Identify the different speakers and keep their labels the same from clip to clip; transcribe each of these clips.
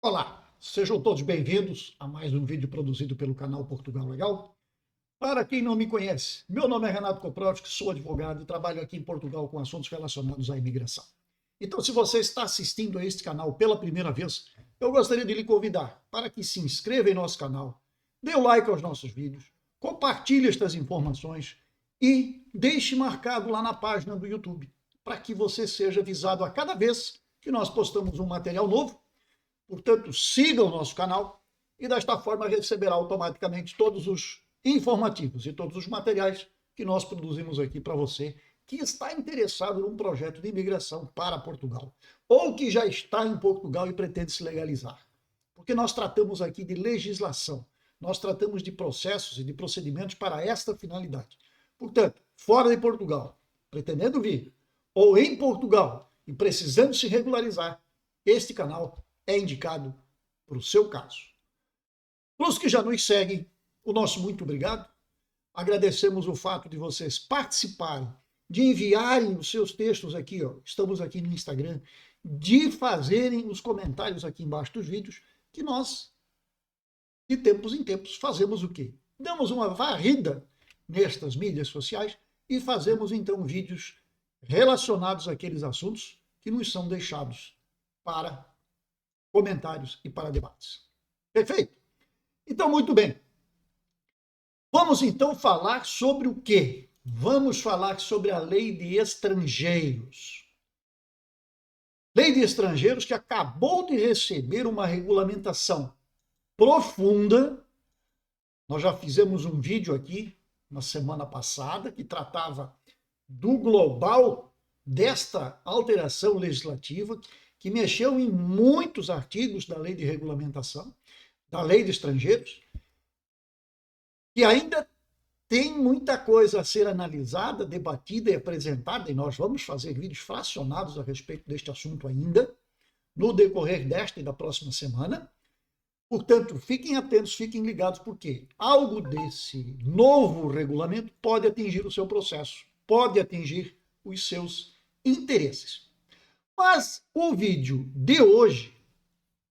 Speaker 1: Olá, sejam todos bem-vindos a mais um vídeo produzido pelo canal Portugal Legal. Para quem não me conhece, meu nome é Renato Koprowski, sou advogado e trabalho aqui em Portugal com assuntos relacionados à imigração. Então, se você está assistindo a este canal pela primeira vez, eu gostaria de lhe convidar para que se inscreva em nosso canal, dê o like aos nossos vídeos, compartilhe estas informações e deixe marcado lá na página do YouTube, para que você seja avisado a cada vez que nós postamos um material novo. Portanto, siga o nosso canal e desta forma receberá automaticamente todos os informativos e todos os materiais que nós produzimos aqui para você que está interessado num projeto de imigração para Portugal ou que já está em Portugal e pretende se legalizar. Porque nós tratamos aqui de legislação, nós tratamos de processos e de procedimentos para esta finalidade. Portanto, fora de Portugal, pretendendo vir, ou em Portugal e precisando se regularizar, este canal é indicado para o seu caso. Para os que já nos seguem, o nosso muito obrigado. Agradecemos o fato de vocês participarem, de enviarem os seus textos aqui, ó, estamos aqui no Instagram, de fazerem os comentários aqui embaixo dos vídeos, que nós, de tempos em tempos, fazemos o quê? Damos uma varrida nestas mídias sociais e fazemos então vídeos relacionados àqueles assuntos que nos são deixados para comentários e para debates. Perfeito? Então, muito bem. Vamos então falar sobre o quê? Vamos falar sobre a lei de estrangeiros. Lei de estrangeiros que acabou de receber uma regulamentação profunda. Nós já fizemos um vídeo aqui na semana passada que tratava do global desta alteração legislativa que mexeu em muitos artigos da lei de regulamentação, da lei de estrangeiros, e ainda tem muita coisa a ser analisada, debatida e apresentada, e nós vamos fazer vídeos fracionados a respeito deste assunto ainda, no decorrer desta e da próxima semana. Portanto, fiquem atentos, fiquem ligados, porque algo desse novo regulamento pode atingir o seu processo, pode atingir os seus interesses. Mas o vídeo de hoje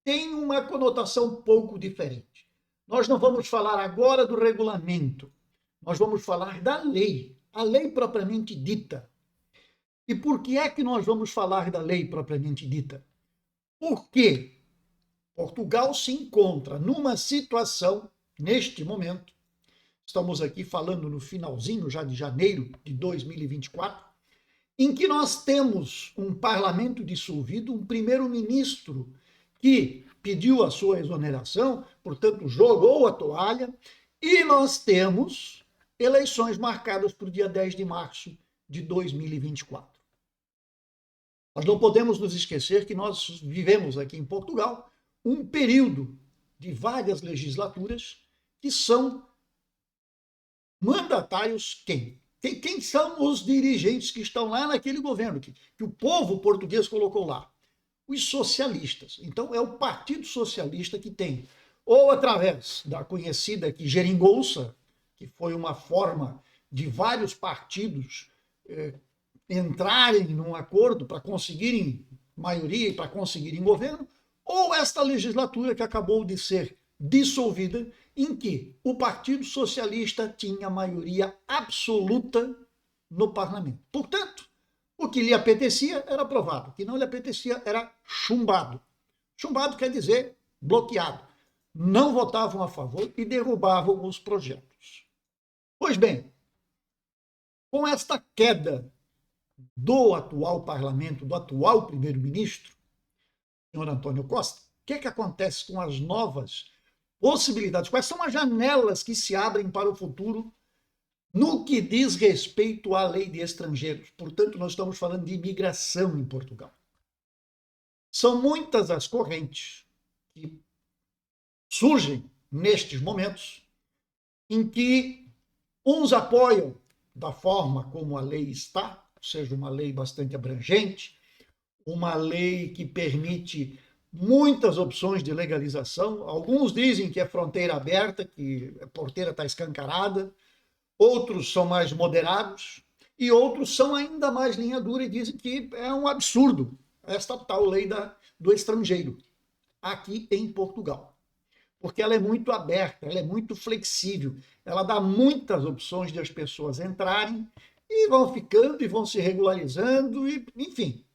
Speaker 1: tem uma conotação um pouco diferente. Nós não vamos falar agora do regulamento, nós vamos falar da lei, a lei propriamente dita. E por que é que nós vamos falar da lei propriamente dita? Porque Portugal se encontra numa situação, neste momento, estamos aqui falando no finalzinho já de janeiro de 2024, em que nós temos um parlamento dissolvido, um primeiro-ministro que pediu a sua exoneração, portanto, jogou a toalha, e nós temos eleições marcadas para o dia 10 de março de 2024. Nós não podemos nos esquecer que nós vivemos aqui em Portugal um período de várias legislaturas que são mandatários quem? Quem são os dirigentes que estão lá naquele governo, que o povo português colocou lá? Os socialistas. Então, é o Partido Socialista que tem, ou através da conhecida aqui geringonça, que foi uma forma de vários partidos entrarem num acordo para conseguirem maioria e para conseguirem governo, ou esta legislatura que acabou de ser dissolvida, em que o Partido Socialista tinha maioria absoluta no parlamento. Portanto, o que lhe apetecia era aprovado, o que não lhe apetecia era chumbado. Chumbado quer dizer bloqueado. Não votavam a favor e derrubavam os projetos. Pois bem, com esta queda do atual parlamento, do atual primeiro-ministro, senhor Antônio Costa, o que é que acontece com as novas possibilidades? Quais são as janelas que se abrem para o futuro no que diz respeito à lei de estrangeiros? Portanto, nós estamos falando de imigração em Portugal. São muitas as correntes que surgem nestes momentos em que uns apoiam da forma como a lei está, ou seja, uma lei bastante abrangente, uma lei que permite muitas opções de legalização. Alguns dizem que é fronteira aberta, que a porteira está escancarada, outros são mais moderados e outros são ainda mais linha dura e dizem que é um absurdo esta tal lei do estrangeiro. aqui em Portugal. Porque ela é muito aberta, ela é muito flexível, ela dá muitas opções de as pessoas entrarem e vão ficando e vão se regularizando, e, enfim.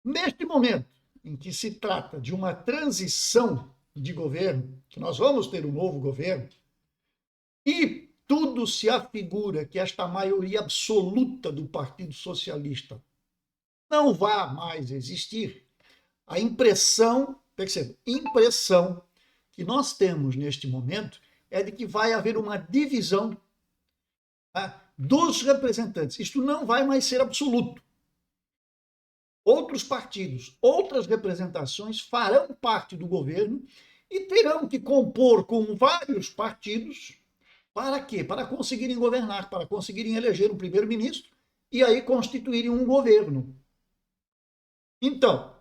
Speaker 1: Neste momento em que se trata de uma transição de governo, que nós vamos ter um novo governo, e tudo se afigura que esta maioria absoluta do Partido Socialista não vai mais existir, a impressão, perceba, impressão que nós temos neste momento é de que vai haver uma divisão, tá, dos representantes. Isto não vai mais ser absoluto. Outros partidos, outras representações farão parte do governo e terão que compor com vários partidos. Para quê? Para conseguirem governar, para conseguirem eleger um primeiro-ministro e aí constituírem um governo. Então,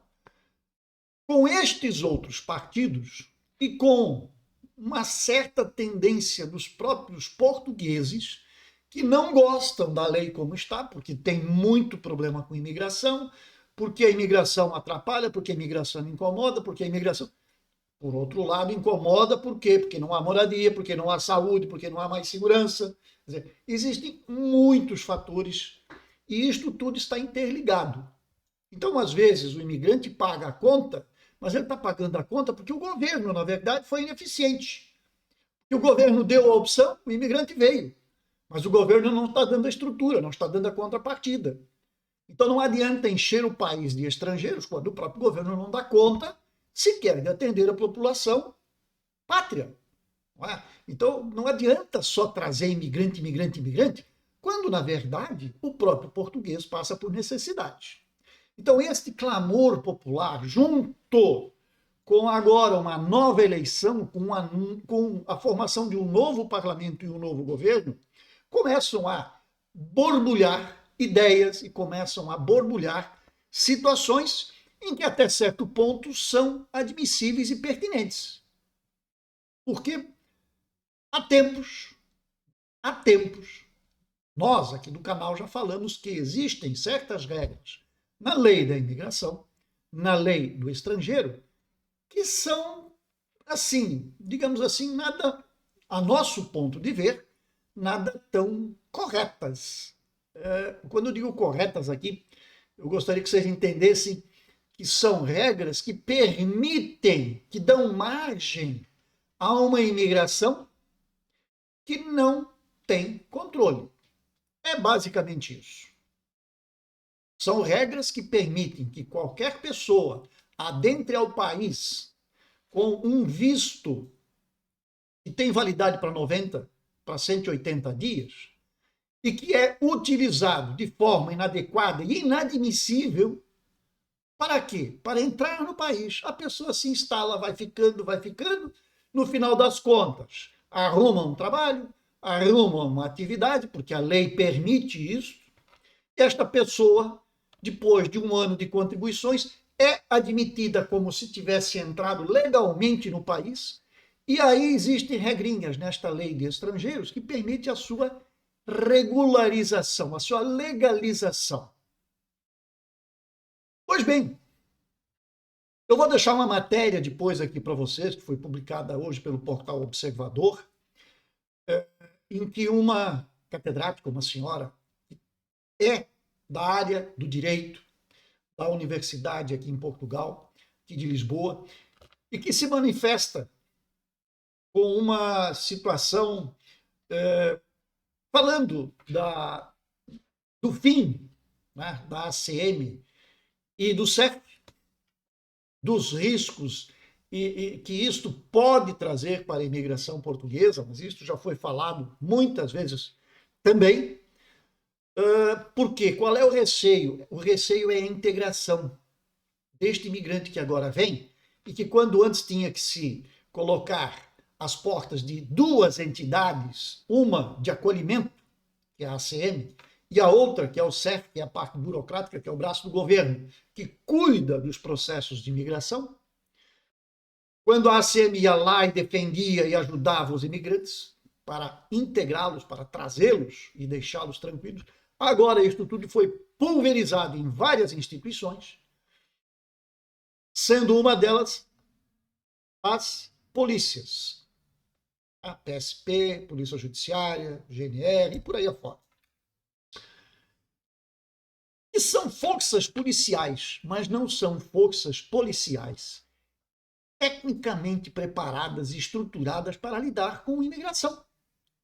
Speaker 1: com estes outros partidos e com uma certa tendência dos próprios portugueses que não gostam da lei como está, porque tem muito problema com imigração, porque a imigração atrapalha, porque a imigração incomoda, porque a imigração... Por outro lado, incomoda por quê? Porque não há moradia, porque não há saúde, porque não há mais segurança. Quer dizer, existem muitos fatores e isto tudo está interligado. Então, às vezes, o imigrante paga a conta, mas ele está pagando a conta porque o governo, na verdade, foi ineficiente. E o governo deu a opção, o imigrante veio. Mas o governo não está dando a estrutura, não está dando a contrapartida. Então, não adianta encher o país de estrangeiros quando o próprio governo não dá conta sequer de atender a população pátria. Não é? Então, não adianta só trazer imigrante, imigrante, imigrante, quando, na verdade, o próprio português passa por necessidade. Então, este clamor popular, junto com agora uma nova eleição, com a formação de um novo parlamento e um novo governo, começam a borbulhar ideias e começam a borbulhar situações em que até certo ponto são admissíveis e pertinentes. Porque há tempos, nós aqui do canal já falamos que existem certas regras na lei da imigração, na lei do estrangeiro, que são, assim, digamos assim, nada, a nosso ponto de ver, nada tão corretas. Quando eu digo corretas aqui, eu gostaria que vocês entendessem que são regras que permitem, que dão margem a uma imigração que não tem controle. É basicamente isso. São regras que permitem que qualquer pessoa adentre ao país com um visto que tem validade para 90, para 180 dias, e que é utilizado de forma inadequada e inadmissível. Para quê? Para entrar no país. A pessoa se instala, vai ficando, no final das contas, arruma um trabalho, arruma uma atividade, porque a lei permite isso. Esta pessoa, depois de um ano de contribuições, é admitida como se tivesse entrado legalmente no país. E aí existem regrinhas nesta lei de estrangeiros que permite a sua regularização, a sua legalização. Pois bem, eu vou deixar uma matéria depois aqui para vocês, que foi publicada hoje pelo portal Observador, em que uma catedrática, uma senhora, é da área do direito, da universidade aqui em Portugal, aqui de Lisboa, e que se manifesta com uma situação falando do fim, né, da ACM e do CEF, dos riscos e que isto pode trazer para a imigração portuguesa, mas isto já foi falado muitas vezes também. Por quê? Qual é o receio? O receio é a integração deste imigrante que agora vem e que quando antes tinha que se colocar às portas de duas entidades, uma de acolhimento, que é a ACM, e a outra, que é o CEF, que é a parte burocrática, que é o braço do governo, que cuida dos processos de imigração. Quando a ACM ia lá e defendia e ajudava os imigrantes para integrá-los, para trazê-los e deixá-los tranquilos, agora isso tudo foi pulverizado em várias instituições sendo uma delas as polícias, a PSP, Polícia Judiciária, GNR e por aí afora. Que são forças policiais, mas não são forças policiais tecnicamente preparadas e estruturadas para lidar com imigração.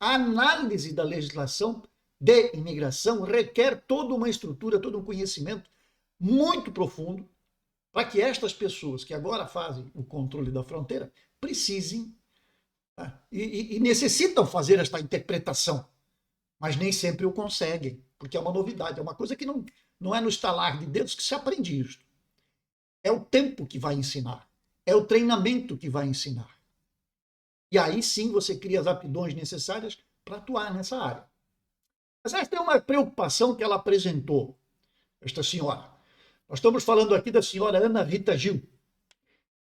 Speaker 1: A análise da legislação de imigração requer toda uma estrutura, todo um conhecimento muito profundo para que estas pessoas que agora fazem o controle da fronteira precisem e necessitam fazer esta interpretação, mas nem sempre o conseguem, porque é uma novidade, é uma coisa que não é no estalar de dedos que se aprende isso. É o tempo que vai ensinar, é o treinamento que vai ensinar. E aí sim você cria as aptidões necessárias para atuar nessa área. Mas esta é uma preocupação que ela apresentou, esta senhora. Nós estamos falando aqui da senhora Ana Rita Gil,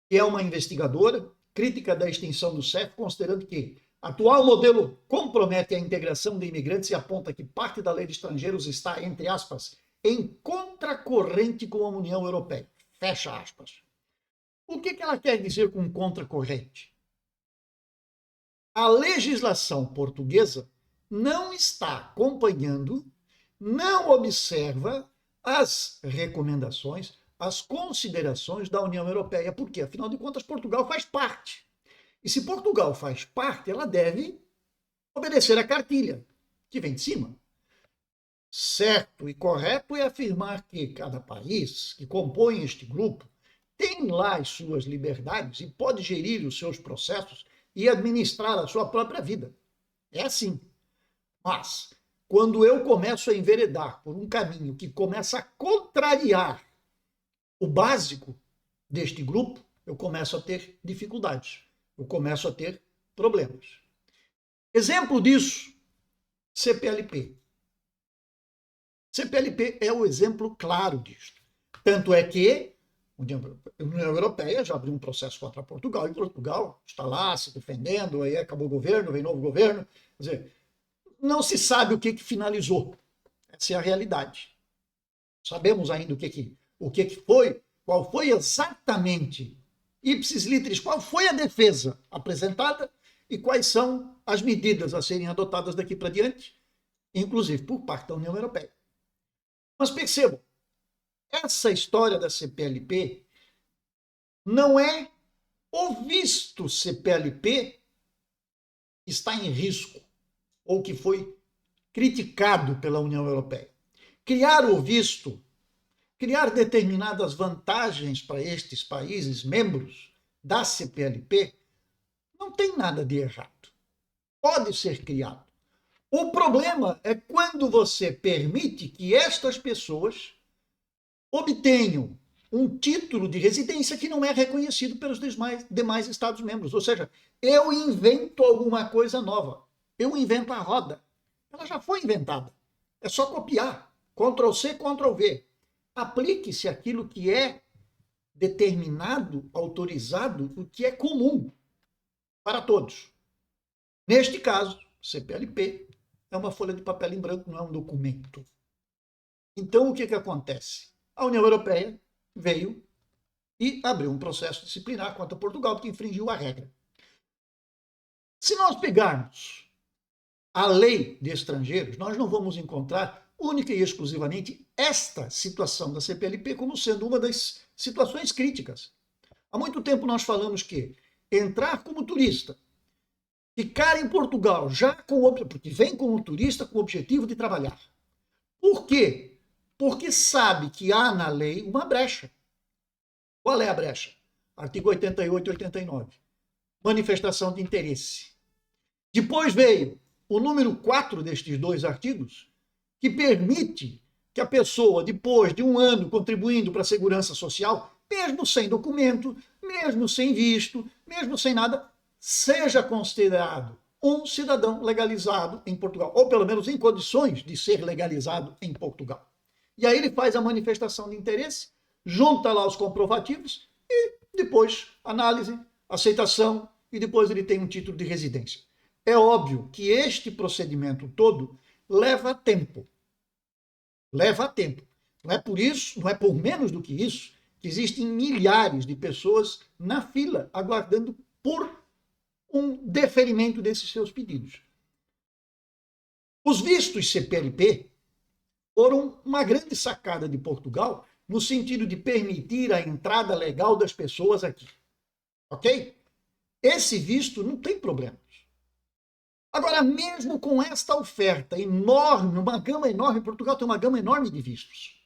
Speaker 1: que é uma investigadora, crítica da extinção do CEF, considerando que atual modelo compromete a integração de imigrantes e aponta que parte da lei de estrangeiros está, entre aspas, em contracorrente com a União Europeia. Fecha aspas. O que ela quer dizer com contracorrente? A legislação portuguesa não está acompanhando, não observa as recomendações, as considerações da União Europeia. Por quê? Afinal de contas, Portugal faz parte. E se Portugal faz parte, ela deve obedecer à cartilha, que vem de cima. Certo e correto é afirmar que cada país que compõe este grupo tem lá as suas liberdades e pode gerir os seus processos e administrar a sua própria vida. É assim. Mas, quando eu começo a enveredar por um caminho que começa a contrariar o básico deste grupo, eu começo a ter dificuldades, eu começo a ter problemas. Exemplo disso, CPLP. CPLP é o exemplo claro disto. Tanto é que a União Europeia já abriu um processo contra Portugal, e Portugal está lá se defendendo, aí acabou o governo, vem novo governo. Quer dizer, não se sabe o que finalizou. Essa é a realidade. Sabemos ainda o que foi, qual foi exatamente, ipsis literis, qual foi a defesa apresentada e quais são as medidas a serem adotadas daqui para diante, inclusive por parte da União Europeia. Mas percebam, essa história da CPLP não é o visto CPLP que está em risco ou que foi criticado pela União Europeia. Criar o visto, criar determinadas vantagens para estes países membros da CPLP, não tem nada de errado. Pode ser criado. O problema é quando você permite que estas pessoas obtenham um título de residência que não é reconhecido pelos demais Estados-membros. Ou seja, eu invento alguma coisa nova. Eu invento a roda. Ela já foi inventada. É só copiar. Ctrl+C, Ctrl+V. Aplique-se aquilo que é determinado, autorizado, o que é comum para todos. Neste caso, CPLP é uma folha de papel em branco, não é um documento. Então, o que acontece? A União Europeia veio e abriu um processo disciplinar contra Portugal, porque infringiu a regra. Se nós pegarmos a lei de estrangeiros, nós não vamos encontrar única e exclusivamente esta situação da CPLP como sendo uma das situações críticas. Há muito tempo nós falamos que entrar como turista, ficar em Portugal já porque vem como turista com o objetivo de trabalhar. Por quê? Porque sabe que há na lei uma brecha. Qual é a brecha? Artigo 88 e 89. Manifestação de interesse. Depois veio o número 4 destes dois artigos, que permite que a pessoa, depois de um ano contribuindo para a segurança social, mesmo sem documento, mesmo sem visto, mesmo sem nada, seja considerado um cidadão legalizado em Portugal, ou pelo menos em condições de ser legalizado em Portugal. E aí ele faz a manifestação de interesse, junta lá os comprovativos e depois análise, aceitação e depois ele tem um título de residência. É óbvio que este procedimento todo leva tempo. Leva tempo. Não é por isso, não é por menos do que isso, que existem milhares de pessoas na fila aguardando por um deferimento desses seus pedidos. Os vistos CPLP foram uma grande sacada de Portugal no sentido de permitir a entrada legal das pessoas aqui. Ok? Esse visto não tem problemas. Agora, mesmo com esta oferta enorme, uma gama enorme, Portugal tem uma gama enorme de vistos,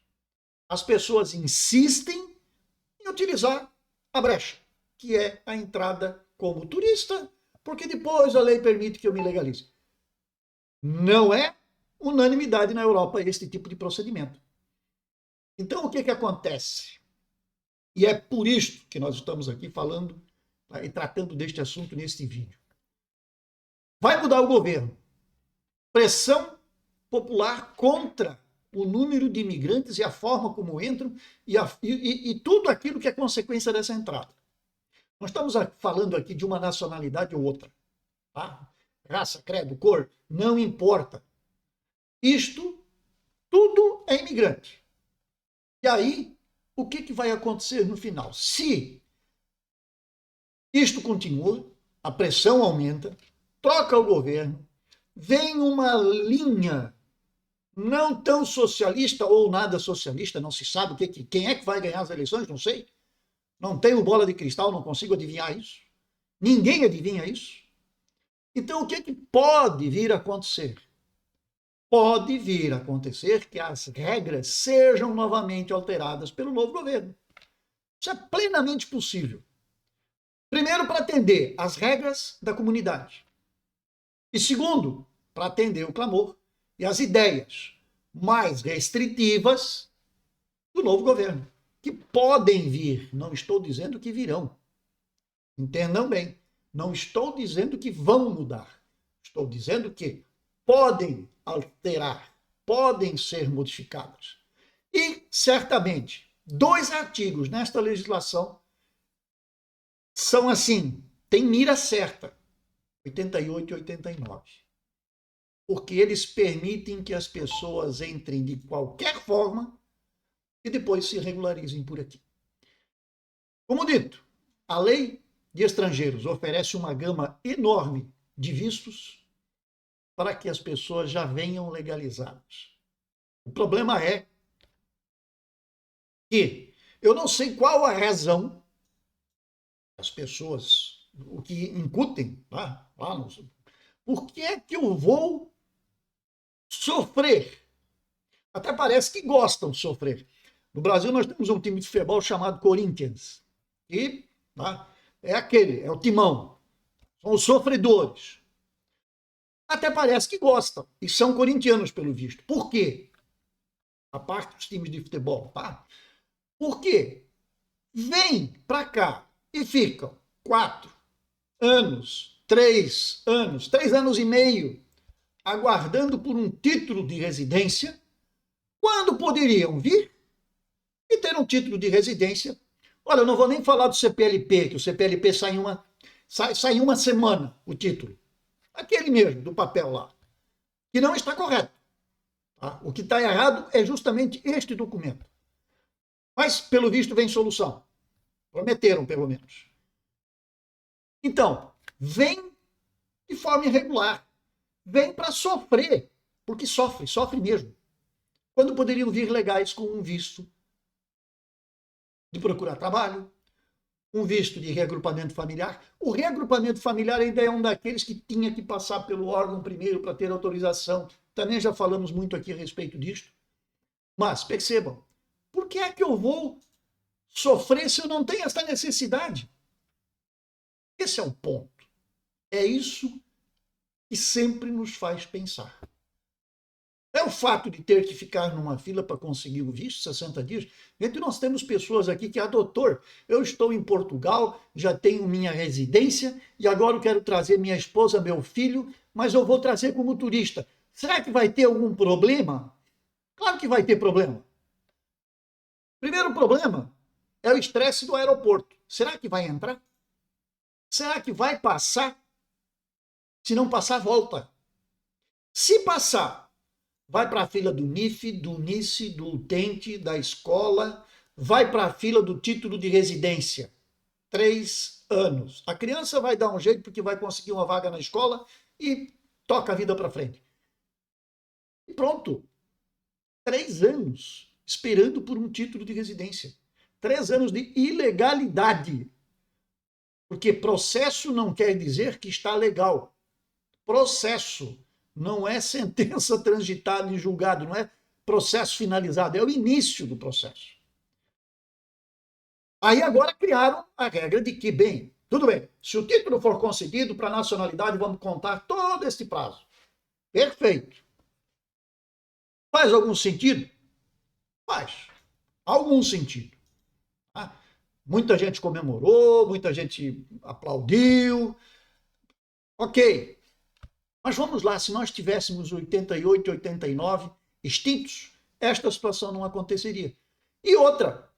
Speaker 1: as pessoas insistem em utilizar a brecha, que é a entrada como turista, porque depois a lei permite que eu me legalize. Não é unanimidade na Europa este tipo de procedimento. Então, o que acontece? E é por isto que nós estamos aqui falando e tratando deste assunto neste vídeo. Vai mudar o governo. Pressão popular contra o número de imigrantes e a forma como entram e tudo aquilo que é consequência dessa entrada. Nós estamos falando aqui de uma nacionalidade ou outra. Tá? Raça, credo, cor, não importa. Isto tudo é imigrante. E aí, o que vai acontecer no final? Se isto continua, a pressão aumenta, troca o governo, vem uma linha não tão socialista ou nada socialista, não se sabe quem é que vai ganhar as eleições, não sei. Não tenho bola de cristal, não consigo adivinhar isso. Ninguém adivinha isso. Então, o que pode vir a acontecer? Pode vir a acontecer que as regras sejam novamente alteradas pelo novo governo. Isso é plenamente possível. Primeiro, para atender às regras da comunidade. E segundo, para atender o clamor e as ideias mais restritivas do novo governo, que podem vir, não estou dizendo que virão. Entendam bem, não estou dizendo que vão mudar. Estou dizendo que podem alterar, podem ser modificadas. E, certamente, 2 artigos nesta legislação são assim, tem mira certa, 88 e 89. Porque eles permitem que as pessoas entrem de qualquer forma e depois se regularizem por aqui. Como dito, a lei de estrangeiros oferece uma gama enorme de vistos para que as pessoas já venham legalizadas. O problema é que eu não sei qual a razão as pessoas, o que incutem lá por que é que eu vou sofrer? Até parece que gostam de sofrer. No Brasil nós temos um time de futebol chamado Corinthians. E é o timão. São os sofredores. Até parece que gostam. E são corintianos, pelo visto. Por quê? A parte dos times de futebol, tá? Por quê? Vêm para cá e ficam 4 anos, 3 anos, 3 anos e meio, aguardando por um título de residência, quando poderiam vir e ter um título de residência. Olha, eu não vou nem falar do CPLP, que o CPLP sai em uma semana, o título. Aquele mesmo, do papel lá. Que não está correto. Tá? O que está errado é justamente este documento. Mas, pelo visto, vem solução. Prometeram, pelo menos. Então, vem de forma irregular. Vem para sofrer. Porque sofre mesmo. Quando poderiam vir legais com um visto de procurar trabalho, um visto de reagrupamento familiar. O reagrupamento familiar ainda é um daqueles que tinha que passar pelo órgão primeiro para ter autorização. Também já falamos muito aqui a respeito disto. Mas, percebam, por que é que eu vou sofrer se eu não tenho essa necessidade? Esse é o ponto. É isso que sempre nos faz pensar. É o fato de ter que ficar numa fila para conseguir o visto, 60 dias. Gente, nós temos pessoas aqui que, doutor, eu estou em Portugal, já tenho minha residência e agora eu quero trazer minha esposa, meu filho, mas eu vou trazer como turista. Será que vai ter algum problema? Claro que vai ter problema. Primeiro problema é o estresse do aeroporto. Será que vai entrar? Será que vai passar? Se não passar, volta. Se passar, vai para a fila do NIF, do NICE, do utente, da escola, vai para a fila do título de residência. 3 anos. A criança vai dar um jeito porque vai conseguir uma vaga na escola e toca a vida para frente. E pronto. 3 anos esperando por um título de residência. 3 anos de ilegalidade. Porque processo não quer dizer que está legal. Processo não é sentença transitada em julgado, não é processo finalizado, é o início do processo. Aí agora criaram a regra de que, bem, tudo bem, se o título for concedido para nacionalidade, vamos contar todo esse prazo. Perfeito. Faz algum sentido? Faz. Algum sentido. Tá? Muita gente comemorou, muita gente aplaudiu. Ok. Mas vamos lá, se nós tivéssemos 88, 89 extintos, esta situação não aconteceria. E outra,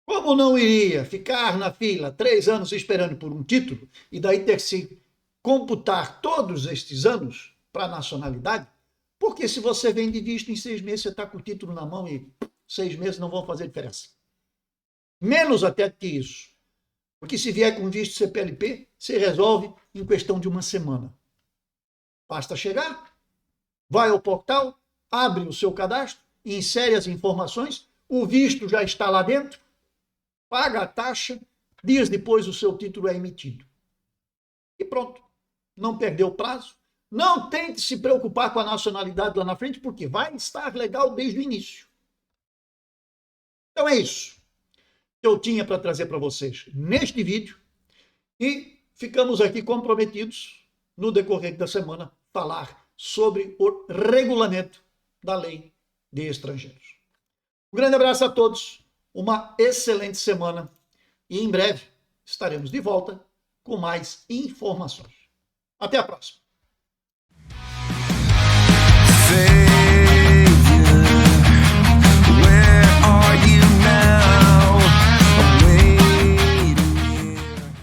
Speaker 1: como não iria ficar na fila 3 anos esperando por um título e daí ter que se computar todos estes anos para a nacionalidade? Porque se você vem de visto em 6 meses, você está com o título na mão e 6 meses não vão fazer diferença. Menos até que isso. Porque se vier com visto CPLP, você resolve em questão de uma semana. Basta chegar, vai ao portal, abre o seu cadastro, insere as informações, o visto já está lá dentro, paga a taxa, dias depois o seu título é emitido. E pronto. Não perdeu o prazo. Não tente se preocupar com a nacionalidade lá na frente, porque vai estar legal desde o início. Então é isso que eu tinha para trazer para vocês neste vídeo e ficamos aqui comprometidos no decorrer da semana falar sobre o regulamento da lei de estrangeiros. Um grande abraço a todos, uma excelente semana e em breve estaremos de volta com mais informações. Até a próxima.